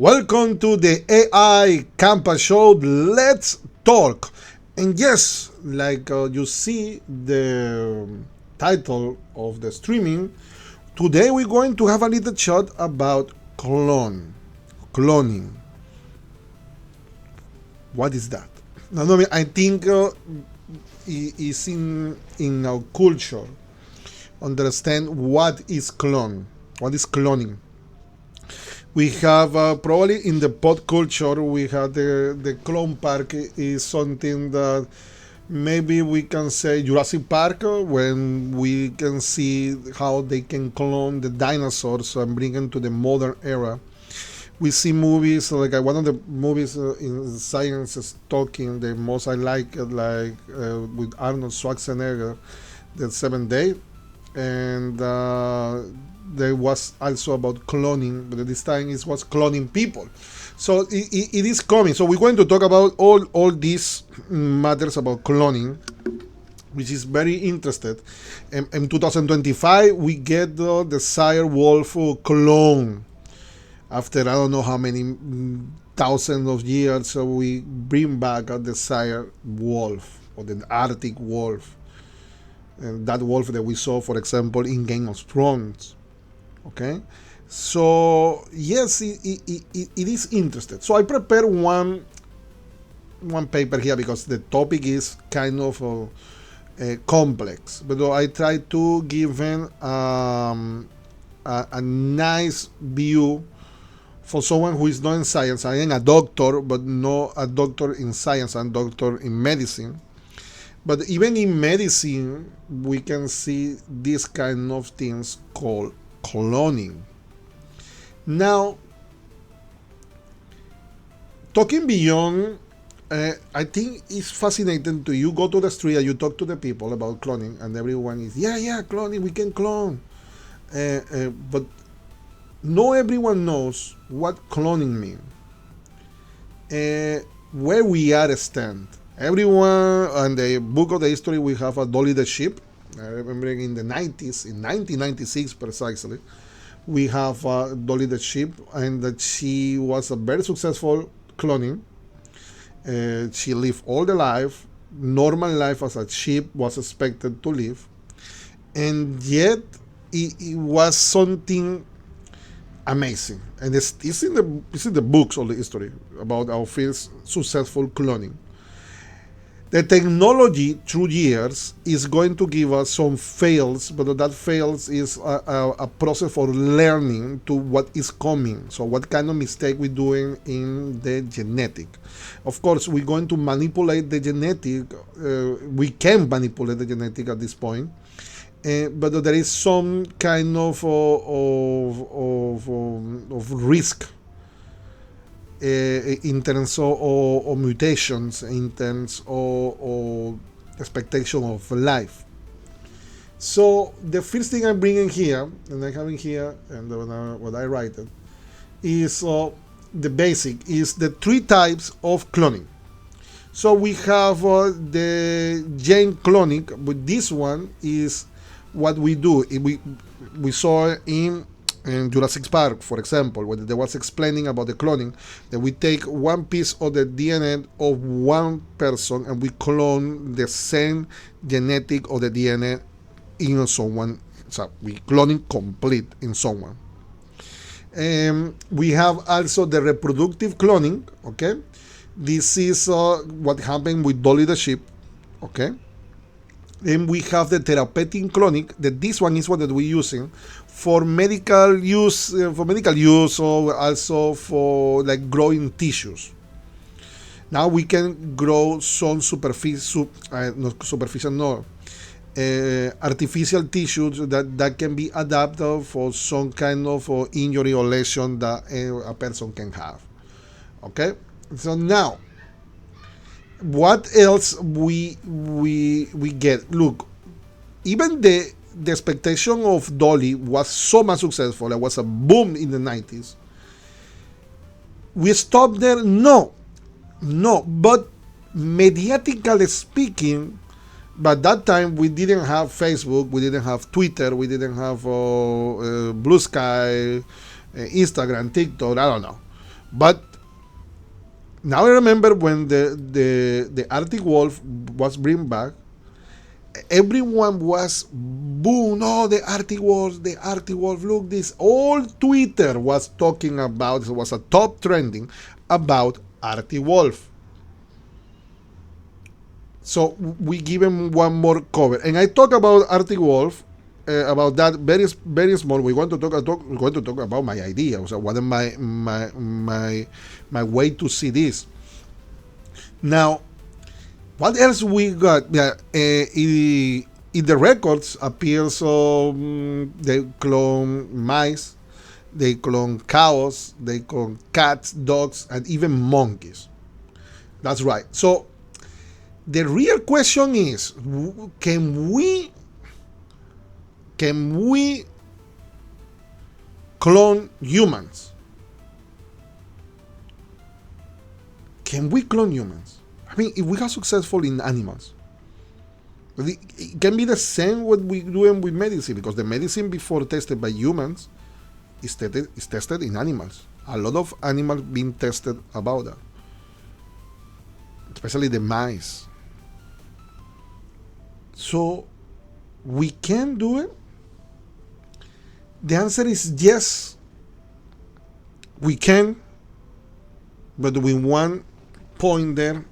Welcome to the AI Campa Show. Let's talk. And yes, like you see the title of the streaming, today we're going to have a little chat about cloning. What is that? No, I think it's in our culture. Understand what is cloning. We have probably in the pop culture we have the clone park is something that maybe we can say Jurassic Park when we can see how they can clone the dinosaurs and bring them to the modern era. We see movies like one of the movies in science is talking the most I like with Arnold Schwarzenegger, the Seventh Day, and there was also about cloning, but this time it was cloning people. So it is coming. So we're going to talk about all these matters about cloning, which is very interested. In 2025, we get the desired wolf clone. After I don't know how many thousands of years, so we bring back a desired wolf or the Arctic wolf. And that wolf that we saw, for example, in Game of Thrones. Okay, so yes, it is interesting. So I prepared one paper here because the topic is kind of complex, but I try to give them a nice view for someone who is not in science. I am a doctor, but not a doctor in science. I'm a doctor in medicine. But even in medicine, we can see these kind of things called cloning. Now, talking beyond, I think it's fascinating to you go to the street and you talk to the people about cloning, and everyone is cloning, we can clone, but not everyone knows what cloning means, where we are stand. Everyone on the book of the history we have a Dolly the sheep. I remember in the 90s, in 1996 precisely, we have Dolly the sheep, and that she was a very successful cloning. She lived all the life, normal life as a sheep was expected to live, and yet it was something amazing. And it's in the books of the history about our first successful cloning. The technology through years is going to give us some fails, but that fails is a process for learning to what is coming. So what kind of mistake we're doing in the genetic. Of course, we're going to manipulate the genetic. We can manipulate the genetic at this point. But there is some kind of risk in terms of mutations, in terms of expectation of life. So the first thing I'm bringing here, and I have in here, and what I write it, is the basic, is the three types of cloning. So we have the gene cloning, but this one is what we do. We saw in Jurassic Park, for example, when they was explaining about the cloning, that we take one piece of the DNA of one person and we clone the same genetic of the DNA in someone. So we cloning complete in someone. We have also the reproductive cloning. Okay, this is what happened with Dolly the sheep. Okay. And we have the therapeutic cloning. That this one is what that we're using for medical use, or also for like growing tissues. Now we can grow some artificial tissues that can be adapted for some kind of injury or lesion that a person can have. Okay, so now, what else we get? Look, even the expectation of Dolly was so much successful. It was a boom in the 90s. We stopped there? No. But mediatically speaking, by that time we didn't have Facebook, we didn't have Twitter, we didn't have Blue Sky, Instagram, TikTok, I don't know. But now I remember when the Arctic wolf was bring back, everyone was boo, no, the Arctic wolf, the Arctic wolf, look this. All Twitter was talking about, it was a top trending about Arctic wolf. So we give him one more cover, and I talk about Arctic wolf, about that very small. We're going to talk about my idea. So what is my way to see this. Now, what else we got? Yeah, in the records appears they clone mice, they clone cows, they clone cats, dogs, and even monkeys. That's right. So the real question is, can we clone humans? Can we clone humans? I mean, if we are successful in animals, it can be the same what we doing with medicine, because the medicine before tested by humans is tested in animals. A lot of animals being tested about that, especially the mice. So we can do it. The answer is yes, we can, but with one point there.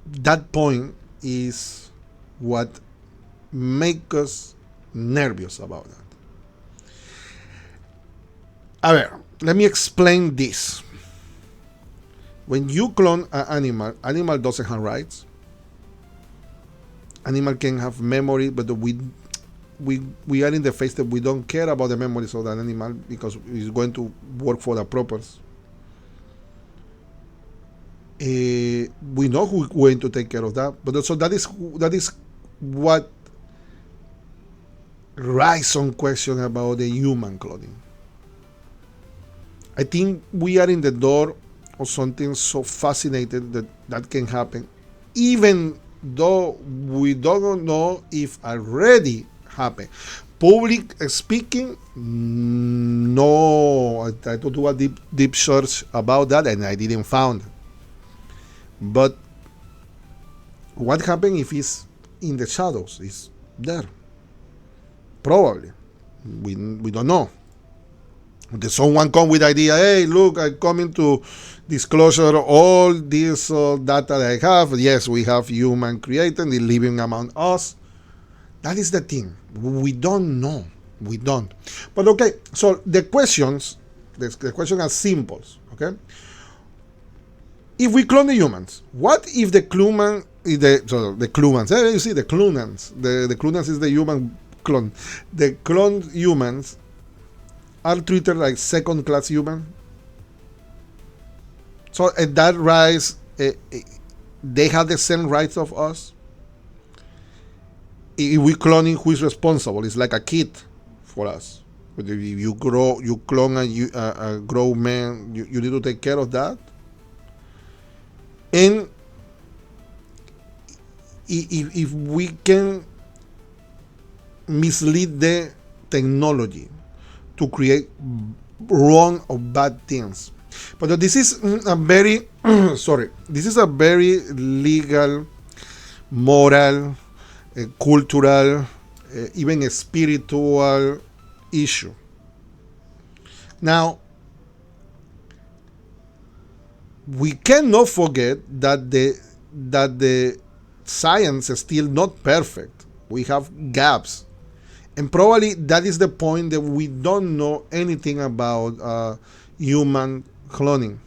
That point is what makes us nervous about that. A ver, let me explain this. When you clone an animal doesn't have rights. Animal can have memory, but we are in the phase that we don't care about the memories of that animal because it's going to work for the purpose. We know who's going to take care of that, but also that is what raises some question about the human cloning. I think we are in the door of something so fascinating that can happen, even though we don't know if already happened. Public speaking, no. I tried to do a deep search about that and I didn't find. But what happened if it's in the shadows? It's there. Probably. We don't know. Did someone come with the idea, hey, look, I'm coming to disclosure all this data that I have. Yes, we have human created, they're living among us. That is the thing. We don't know. We don't. But okay, so the questions are simple, okay? If we clone the humans, what if the clonans, you see the clonans, the clonans is the human clone. The cloned humans are treated like second-class human. So at that rise, they have the same rights of us. If we cloning, who is responsible? It's like a kid for us. But if you clone a grown man, you need to take care of that. And if we can mislead the technology to create wrong or bad things. But this is a very this is a very legal, moral, cultural, even a spiritual issue. Now, we cannot forget that the science is still not perfect. We have gaps. And probably that is the point that we don't know anything about human cloning.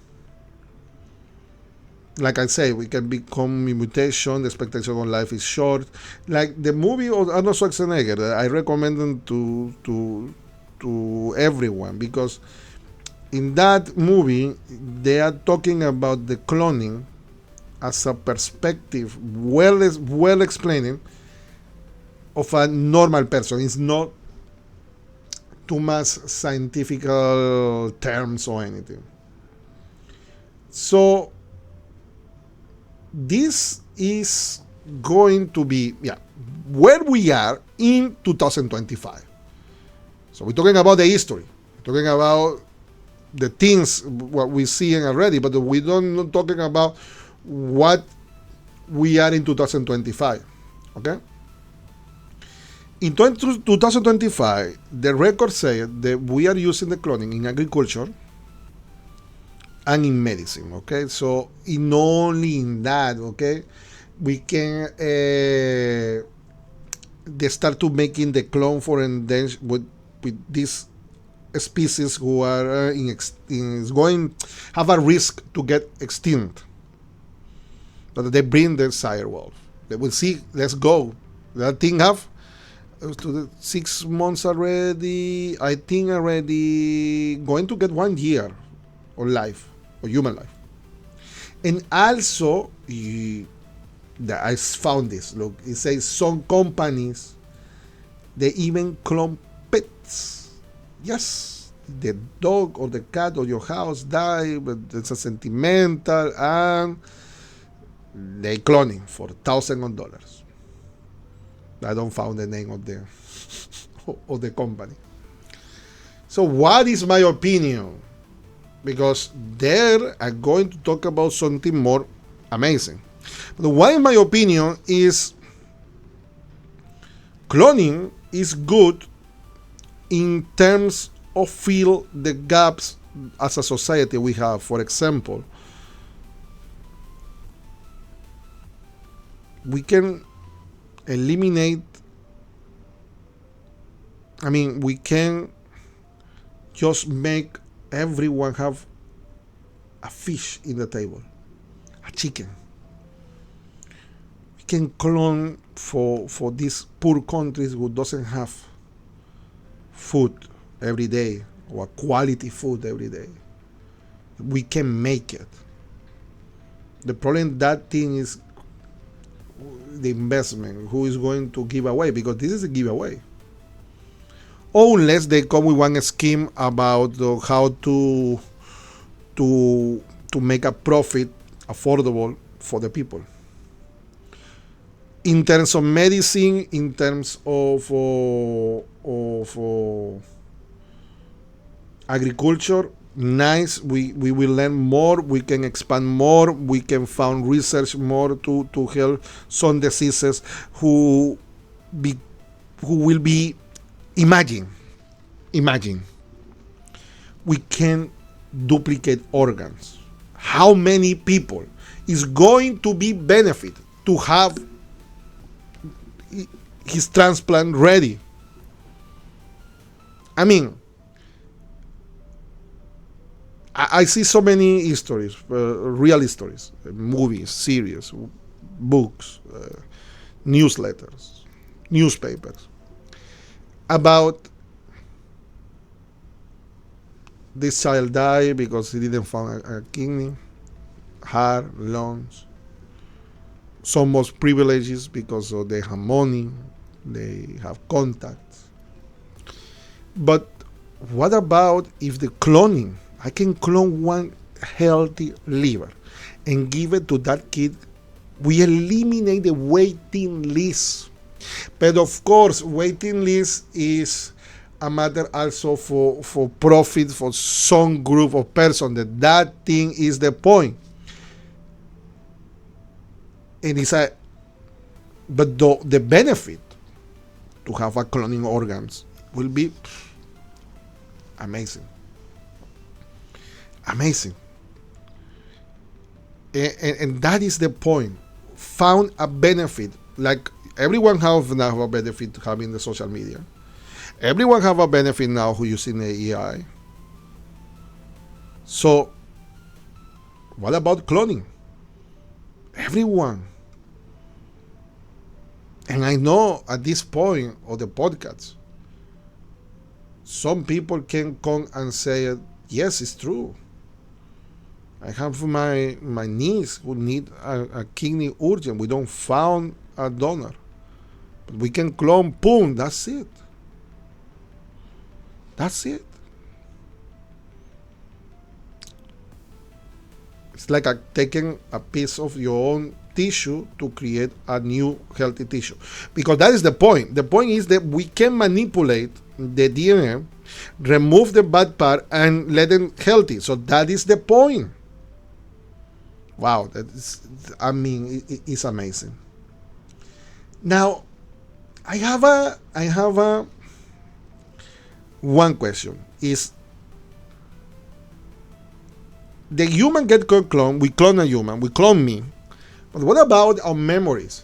Like I say, we can become mutation, the expectation of life is short. Like the movie of Arnold Schwarzenegger, I recommend them to everyone, because in that movie they are talking about the cloning as a perspective well explaining of a normal person. It's not too much scientific terms or anything. So this is going to be where we are in 2025. So we're talking about the history. We're talking about the things what we see already, but we don't not talking about what we are in 2025. Okay. In 2025, the record said that we are using the cloning in agriculture and in medicine. Okay, so in only in that, okay, we can they start to making the clone for endangered with these species who are is going have a risk to get extinct. But they bring the sire wolf. They will see. Let's go. That thing have to the 6 months already. I think already going to get 1 year of life or human life. And also, I found this. Look, it says some companies they even clone pets. Yes, the dog or the cat or your house die, but it's a sentimental, and they cloning for $1,000. I don't find the name of the of the company. So what is my opinion? Because there I'm going to talk about something more amazing. But why my opinion is cloning is good in terms of fill the gaps as a society we have. For example, we can eliminate, we can just make everyone have a fish in the table, a chicken. We can clone for these poor countries who doesn't have food every day or quality food every day. We can make it. The problem that thing is the investment. Who is going to give away? Because this is a giveaway. Unless they come with one scheme about how to make a profit affordable for the people. In terms of medicine, in terms of agriculture, nice. We will learn more. We can expand more. We can find research more to help some diseases who will be. Imagine, we can duplicate organs. How many people is going to be benefit to have his transplant ready? I see so many histories, real histories, movies, series, books, newsletters, newspapers, about this child died because he didn't find a kidney, heart, lungs. Some most privileges because they have money, they have contacts. But what about if the cloning? I can clone one healthy liver and give it to that kid. We eliminate the waiting list. But of course, waiting list is a matter also for profit for some group of persons. That thing is the point. And but the benefit to have a cloning organs will be amazing. Amazing. And that is the point. Found a benefit. Like everyone have now a benefit having the social media. Everyone have a benefit now who using the AI. So what about cloning? Everyone. And I know at this point of the podcast, some people can come and say, yes, it's true. I have my niece who need a kidney urgent. We don't found a donor. But we can clone, boom, that's it. That's it. It's like taking a piece of your own tissue to create a new healthy tissue. Because that is the point. The point is that we can manipulate the DNA, remove the bad part, and let them healthy. So that is the point. Wow, it's amazing. Now, I have a one question is the human get cloned, we clone a human, we clone me, but what about our memories?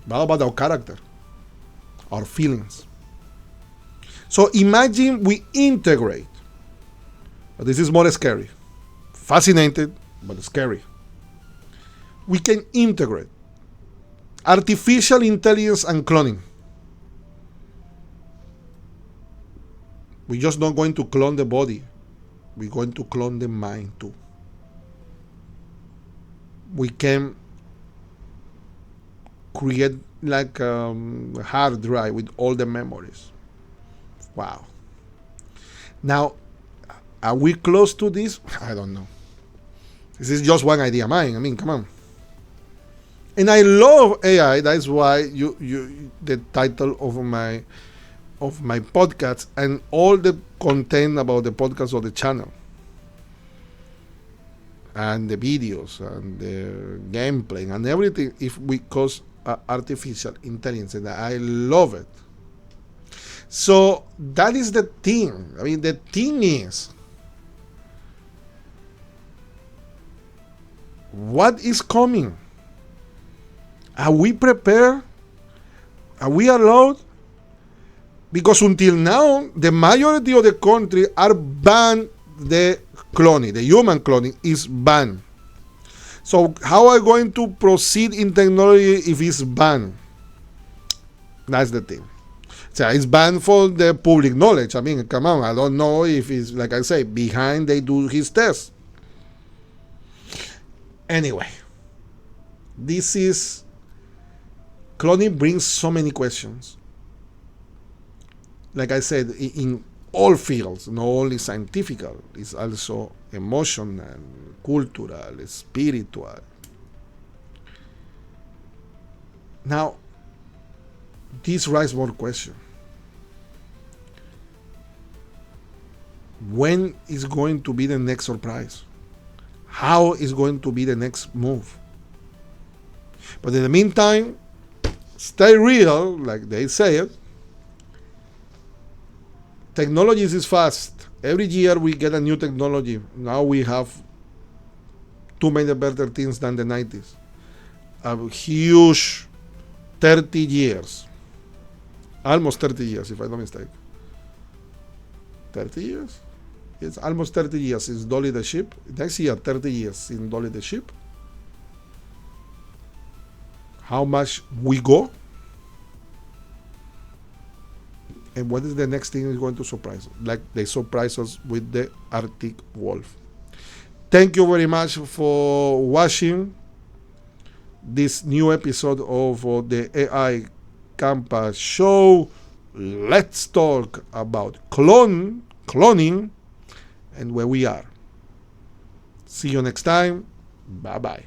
What about our character, our feelings? So imagine we integrate, but this is more scary, fascinated but scary. We can integrate artificial intelligence and cloning. We're just not going to clone the body. We're going to clone the mind too. We can create like a hard drive with all the memories. Wow. Now, are we close to this? I don't know. This is just one idea of mine. I mean, come on. And I love AI. That's why the title of my podcast and all the content about the podcast or the channel and the videos and the gameplay and everything, if we cause artificial intelligence, and I love it. So that is the thing. I mean, the thing is, what is coming? Are we prepared? Are we allowed? Because until now, the majority of the country are banned the cloning. The human cloning is banned. So how are we going to proceed in technology if it's banned? That's the thing. So it's banned for the public knowledge. I mean, come on. I don't know if it's, like I say, behind they do his test. Anyway, this is... Cloning brings so many questions. Like I said, in all fields, not only scientific, it's also emotional, cultural, spiritual. Now, this raises more questions. When is going to be the next surprise? How is going to be the next move? But in the meantime, stay real, like they say it. Technology is fast. Every year we get a new technology. Now we have too many better things than the 90s. A huge 30 years. Almost 30 years, if I'm not mistaken. 30 years? It's almost 30 years since Dolly the ship. Next year, 30 years since Dolly the ship. How much we go? And what is the next thing is going to surprise us? Like they surprise us with the Arctic wolf. Thank you very much for watching this new episode of the AI Campa Show. Let's talk about cloning, and where we are. See you next time. Bye-bye.